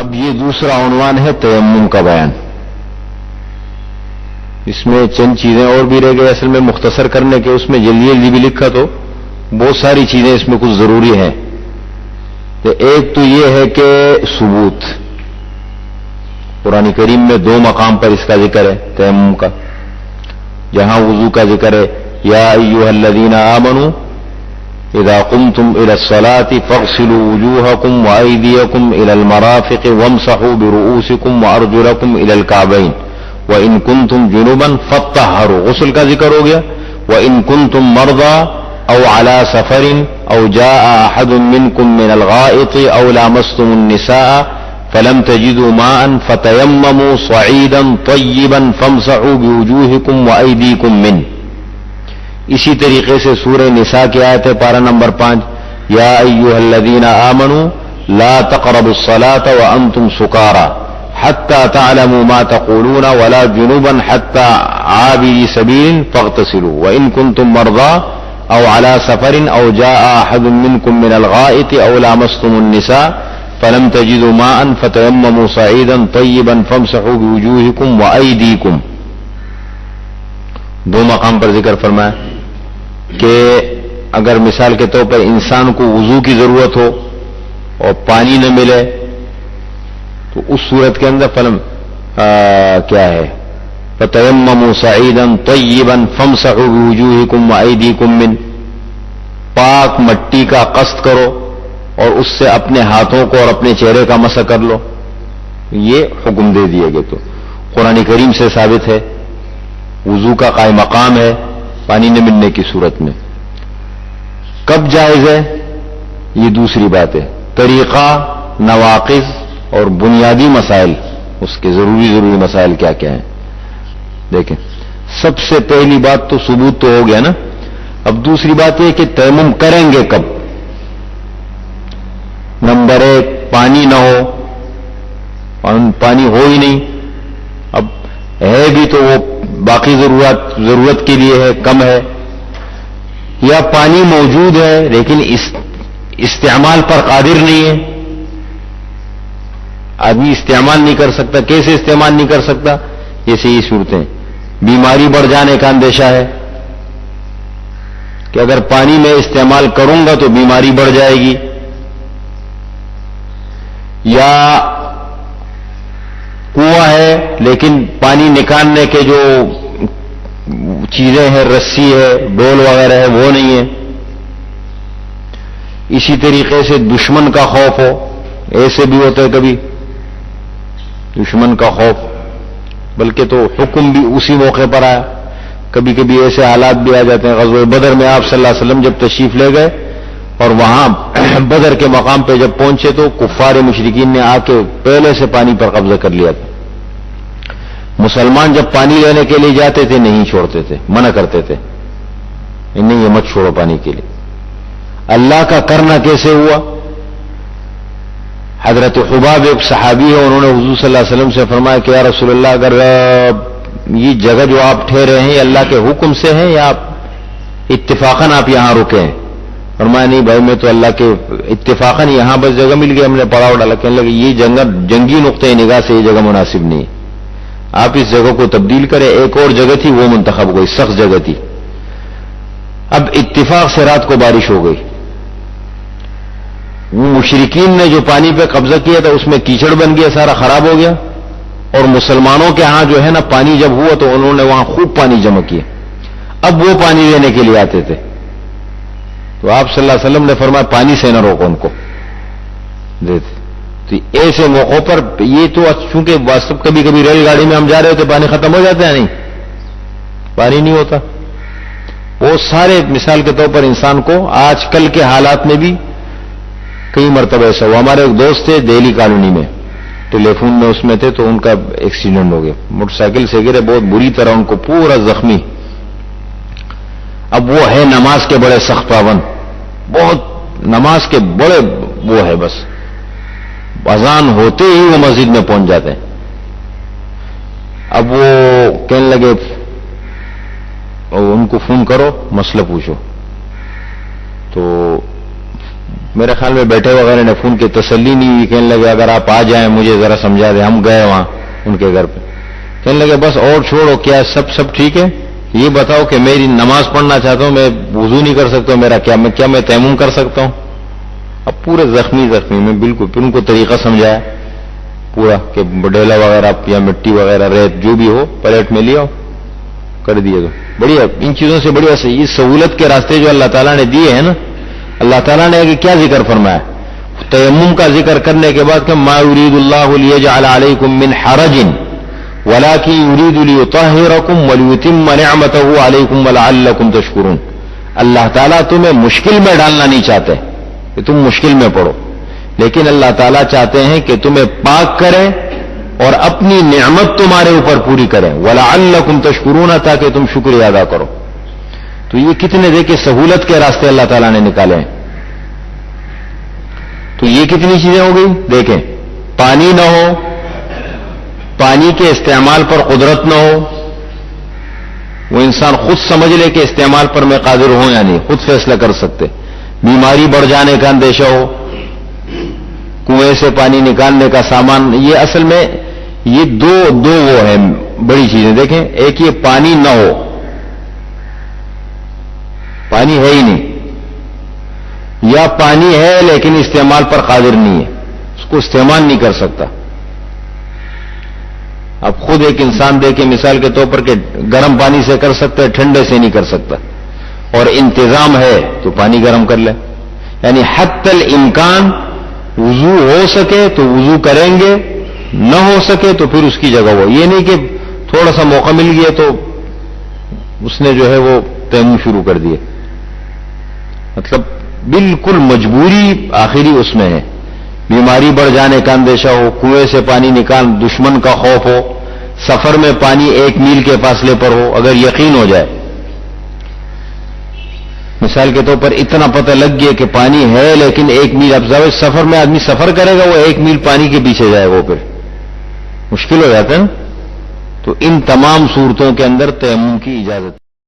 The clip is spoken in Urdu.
اب یہ دوسرا عنوان ہے تیمم کا بیان. اس میں چند چیزیں اور بھی رہ گئی اصل میں مختصر کرنے کے، اس میں جلدی جلدی بھی لکھا تو بہت ساری چیزیں اس میں کچھ ضروری ہیں. تو ایک تو یہ ہے کہ ثبوت، قرآن کریم میں 2 مقام پر اس کا ذکر ہے تیمم کا. جہاں وضو کا ذکر ہے یا ایھا الذین آمنوا اذا قمتم الى الصلاة فاغسلوا وجوهكم وأيديكم الى المرافق وامسحوا برؤوسكم وارجلكم الى الكعبين وان كنتم جنبا فاطهروا، غسل کا ذکر ہو گیا. وان كنتم مرضى او على سفر او جاء احد منكم من الغائط او لامستم النساء فلم تجدوا ماء فتيمموا صعيدا طيبا فامسحوا بوجوهكم وأيديكم منه. اسی طریقے سے سورہ نساء کی آیت ہے پارہ نمبر 5 یا ایھا الذین آمنوا لا تقربوا الصلاة وانتم سکارى حتى تعلموا ما تقولون ولا جنبا حتى عابري سبيل فاغتسلوا وان كنتم مرضى او على سفر او جاء احد منكم من الغائط او لامستم النساء فلم تجدوا ماء فتيمموا صعيدا طيبا فامسحوا بوجوهكم وأيديكم. 2 مقام پر ذکر فرمایا کہ اگر مثال کے طور پر انسان کو وضو کی ضرورت ہو اور پانی نہ ملے تو اس صورت کے اندر کیا ہے فتیمموا صعیدا طیبا فامسحوا بوجوہکم وایدیکم من، پاک مٹی کا قصد کرو اور اس سے اپنے ہاتھوں کو اور اپنے چہرے کا مسح کر لو. یہ حکم دے دیے گئے تو قرآن کریم سے ثابت ہے. وضو کا قائم مقام ہے پانی نہ ملنے کی صورت میں. کب جائز ہے یہ دوسری بات ہے. طریقہ، نواقض اور بنیادی مسائل، اس کے ضروری مسائل کیا کیا ہیں دیکھیں. سب سے پہلی بات تو ثبوت تو ہو گیا نا. اب دوسری بات یہ کہ تیمم کریں گے کب. نمبر 1 پانی نہ ہو، پانی ہو ہی نہیں. اب ہے بھی تو وہ باقی ضرورت کے لیے ہے، کم ہے، یا پانی موجود ہے لیکن استعمال پر قادر نہیں ہے. آدمی استعمال نہیں کر سکتا. کیسے استعمال نہیں کر سکتا؟ جیسے یہ صورتیں، بیماری بڑھ جانے کا اندیشہ ہے کہ اگر پانی میں استعمال کروں گا تو بیماری بڑھ جائے گی، یا کنواں ہے لیکن پانی نکالنے کے جو چیزیں ہیں، رسی ہے، ڈول وغیرہ ہے، وہ نہیں ہے. اسی طریقے سے دشمن کا خوف ہو، ایسے بھی ہوتا ہے کبھی دشمن کا خوف، بلکہ تو حکم بھی اسی موقع پر آیا. کبھی کبھی ایسے حالات بھی آ جاتے ہیں. غزوہ بدر میں آپ صلی اللہ علیہ وسلم جب تشریف لے گئے اور وہاں بدر کے مقام پہ جب پہنچے تو کفار مشرکین نے آ کے پہلے سے پانی پر قبضہ کر لیا تھا. مسلمان جب پانی لینے کے لیے جاتے تھے نہیں چھوڑتے تھے، منع کرتے تھے، نہیں یہ مت چھوڑو پانی کے لیے. اللہ کا کرنا کیسے ہوا؟ حضرت حباب ایک صحابی ہے، انہوں نے حضور صلی اللہ علیہ وسلم سے فرمایا کہ یا رسول اللہ، اگر یہ جگہ جو آپ ٹھہرے ہیں یہ اللہ کے حکم سے ہے یا اتفاقاً آپ یہاں رکے ہیں؟ فرمایا نہیں بھائی، میں تو اللہ کے اتفاقاً یہاں بس جگہ مل گئی، ہم نے پڑاؤ ڈالا. کہنے لگے یہ جنگی نقطۂ نگاہ سے یہ جگہ مناسب نہیں ہے، آپ اس جگہ کو تبدیل کریں. ایک اور جگہ تھی وہ منتخب ہوئی، سخت جگہ تھی. اب اتفاق سے رات کو بارش ہو گئی. وہ مشرکین نے جو پانی پہ قبضہ کیا تھا اس میں کیچڑ بن گیا، سارا خراب ہو گیا. اور مسلمانوں کے ہاں جو ہے نا پانی جب ہوا تو انہوں نے وہاں خوب پانی جمع کیا. اب وہ پانی لینے کے لیے آتے تھے تو آپ صلی اللہ علیہ وسلم نے فرمایا پانی سے نہ روکو ان کو، دیتے. تو ایسے موقعوں پر یہ تو چونکہ واستو کبھی کبھی ریل گاڑی میں ہم جا رہے ہوتے پانی ختم ہو جاتا ہے، نہیں پانی نہیں ہوتا. وہ سارے مثال کے طور پر انسان کو آج کل کے حالات میں بھی کئی مرتبہ ایسا ہوا. ہمارے ایک دوست تھے دہلی کالونی میں، ٹیلی فون میں اس میں تھے تو ان کا ایکسیڈنٹ ہو گیا، موٹر سائیکل سے گرے بہت بری طرح، ان کو پورا زخمی. اب وہ ہے نماز کے بڑے سخت پابند، بہت نماز کے بڑے وہ ہے، بس اذان ہوتے ہی وہ مسجد میں پہنچ جاتے ہیں. اب وہ کہنے لگے ان کو فون کرو مسئلہ پوچھو. تو میرے خیال میں بیٹھے وغیرہ نے فون کی تسلی نہیں ہوئی, کہنے لگے اگر آپ آ جائیں مجھے ذرا سمجھا دیں. ہم گئے وہاں ان کے گھر پہ, کہنے لگے بس اور چھوڑو, کیا سب ٹھیک ہے, یہ بتاؤ کہ میری نماز پڑھنا چاہتا ہوں, میں وضو نہیں کر سکتا ہوں, میرا کیا میں تیمم کر سکتا ہوں. اب پورے زخمی میں بالکل پھر ان کو طریقہ سمجھایا پورا کہ ڈیلا وغیرہ یا مٹی وغیرہ ریت جو بھی ہو پلیٹ میں لیا کر دیے. تو بڑھیا, ان چیزوں سے بڑھیا یہ سہولت کے راستے جو اللہ تعالیٰ نے دیے ہیں نا, اللہ تعالیٰ نے کہ کیا ذکر فرمایا تیمم کا ذکر کرنے کے بعد کہ ما یرید اللہ لیجعل علیکم من حرج ولکن یرید لیطہرکم ولیتم نعمتہ علیکم ولعلکم تشکرون. اللہ تعالیٰ تمہیں مشکل میں ڈالنا نہیں چاہتے کہ تم مشکل میں پڑو, لیکن اللہ تعالیٰ چاہتے ہیں کہ تمہیں پاک کرے اور اپنی نعمت تمہارے اوپر پوری کریں, وَلَعَلَّكُمْ تَشْكُرُونَ تاکہ تم شکریہ ادا کرو. تو یہ کتنے دیکھیں سہولت کے راستے اللہ تعالیٰ نے نکالے ہیں. تو یہ کتنی چیزیں ہو گئی. دیکھیں پانی نہ ہو, پانی کے استعمال پر قدرت نہ ہو, وہ انسان خود سمجھ لے کہ استعمال پر میں قادر ہوں یا نہیں, خود فیصلہ کر سکتے. بیماری بڑھ جانے کا اندیشہ ہو, کنویں سے پانی نکالنے کا سامان, یہ اصل میں یہ دو وہ ہیں بڑی چیزیں. دیکھیں ایک یہ پانی نہ ہو, پانی ہے ہی نہیں, یا پانی ہے لیکن استعمال پر قادر نہیں ہے, اس کو استعمال نہیں کر سکتا. اب خود ایک انسان دیکھیں مثال کے طور پر کہ گرم پانی سے کر سکتا ہے, ٹھنڈے سے نہیں کر سکتا, اور انتظام ہے تو پانی گرم کر لے. یعنی حتی الامکان وضو ہو سکے تو وضو کریں گے, نہ ہو سکے تو پھر اس کی جگہ وہ, یہ نہیں کہ تھوڑا سا موقع مل گیا تو اس نے جو ہے وہ تیمم شروع کر دیے. مطلب بالکل مجبوری آخری اس میں ہے. بیماری بڑھ جانے کا اندیشہ ہو, کنویں سے پانی نکال, دشمن کا خوف ہو, سفر میں پانی 1 میل کے فاصلے پر ہو, اگر یقین ہو جائے مثال کے طور پر اتنا پتہ لگ گیا کہ پانی ہے لیکن 1 میل, اب سفر میں آدمی سفر کرے گا, وہ 1 میل پانی کے پیچھے جائے, وہ پھر مشکل ہو جاتا ہے نا. تو ان تمام صورتوں کے اندر تیمم کی اجازت